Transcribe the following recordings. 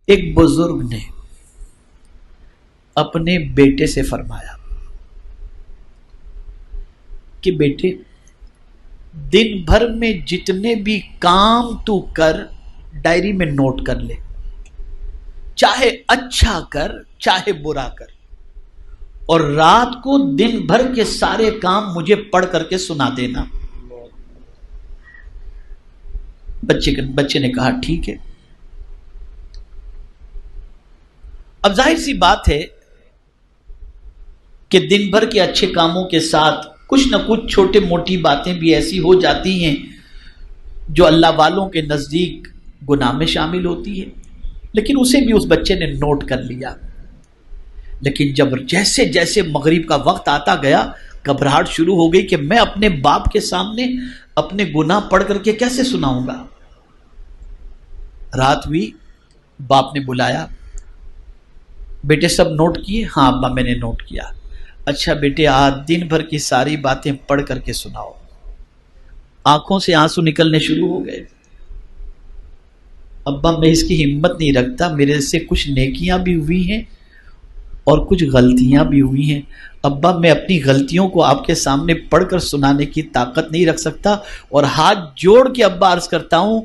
ایک بزرگ نے اپنے بیٹے سے فرمایا کہ بیٹے دن بھر میں جتنے بھی کام تو کر ڈائری میں نوٹ کر لے، چاہے اچھا کر چاہے برا کر، اور رات کو دن بھر کے سارے کام مجھے پڑھ کر کے سنا دینا۔ بچے نے کہا ٹھیک ہے۔ اب ظاہر سی بات ہے کہ دن بھر کے اچھے کاموں کے ساتھ کچھ نہ کچھ چھوٹے موٹی باتیں بھی ایسی ہو جاتی ہیں جو اللہ والوں کے نزدیک گناہ میں شامل ہوتی ہے، لیکن اسے بھی اس بچے نے نوٹ کر لیا۔ لیکن جب جیسے جیسے مغرب کا وقت آتا گیا، گھبراہٹ شروع ہو گئی کہ میں اپنے باپ کے سامنے اپنے گناہ پڑھ کر کے کیسے سناؤں گا۔ رات ہوئی، باپ نے بلایا، بیٹے سب نوٹ کیے؟ ہاں ابا میں نے نوٹ کیا۔ اچھا بیٹے آج دن بھر کی ساری باتیں پڑھ کر کے سناؤ۔ آنکھوں سے آنسو نکلنے شروع ہو گئے۔ ابا میں اس کی ہمت نہیں رکھتا، میرے سے کچھ نیکیاں بھی ہوئی ہیں اور کچھ غلطیاں بھی ہوئی ہیں۔ ابا میں اپنی غلطیوں کو آپ کے سامنے پڑھ کر سنانے کی طاقت نہیں رکھ سکتا، اور ہاتھ جوڑ کے ابا عرض کرتا ہوں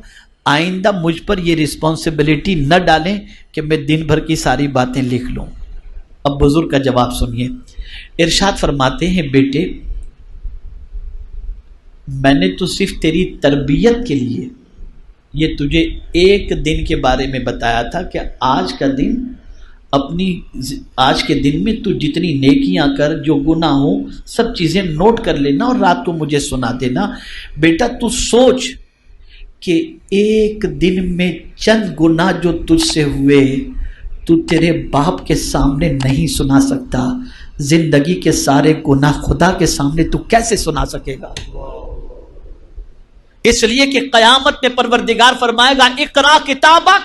آئندہ مجھ پر یہ رسپانسبلٹی نہ ڈالیں کہ میں دن بھر کی ساری باتیں لکھ لوں۔ اب بزرگ کا جواب سنیے، ارشاد فرماتے ہیں بیٹے میں نے تو صرف تیری تربیت کے لیے یہ تجھے ایک دن کے بارے میں بتایا تھا کہ آج کے دن میں تو جتنی نیکیاں کر، جو گناہ ہو سب چیزیں نوٹ کر لینا اور رات کو مجھے سنا دینا۔ بیٹا تو سوچ کہ ایک دن میں چند گناہ جو تجھ سے ہوئے تو تیرے باپ کے سامنے نہیں سنا سکتا، زندگی کے سارے گناہ خدا کے سامنے تو کیسے سنا سکے گا؟ اس لیے کہ قیامت میں پروردگار فرمائے گا اقرا کتابک،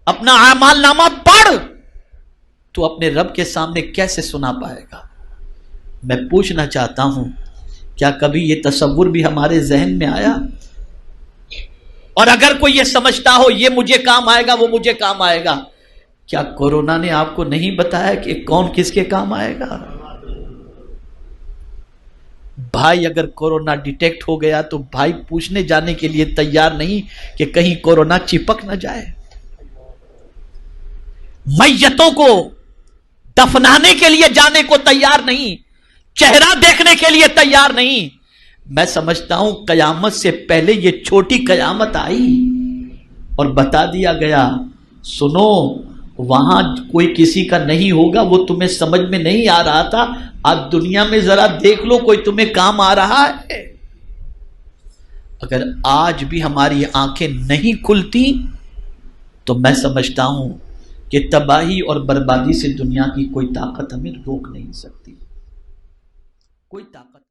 اپنا اعمال نامہ پڑھ، تو اپنے رب کے سامنے کیسے سنا پائے گا؟ میں پوچھنا چاہتا ہوں کیا کبھی یہ تصور بھی ہمارے ذہن میں آیا؟ اور اگر کوئی یہ سمجھتا ہو یہ مجھے کام آئے گا وہ مجھے کام آئے گا، کیا کورونا نے آپ کو نہیں بتایا کہ کون کس کے کام آئے گا؟ بھائی اگر کورونا ڈیٹیکٹ ہو گیا تو بھائی پوچھنے جانے کے لیے تیار نہیں کہ کہیں کورونا چپک نہ جائے، میتوں کو دفنانے کے لیے جانے کو تیار نہیں، چہرہ دیکھنے کے لیے تیار نہیں۔ میں سمجھتا ہوں قیامت سے پہلے یہ چھوٹی قیامت آئی اور بتا دیا گیا سنو وہاں کوئی کسی کا نہیں ہوگا، وہ تمہیں سمجھ میں نہیں آ رہا تھا، آج دنیا میں ذرا دیکھ لو کوئی تمہیں کام آ رہا ہے۔ اگر آج بھی ہماری آنکھیں نہیں کھلتی تو میں سمجھتا ہوں کہ تباہی اور بربادی سے دنیا کی کوئی طاقت ہمیں روک نہیں سکتی، کوئی طاقت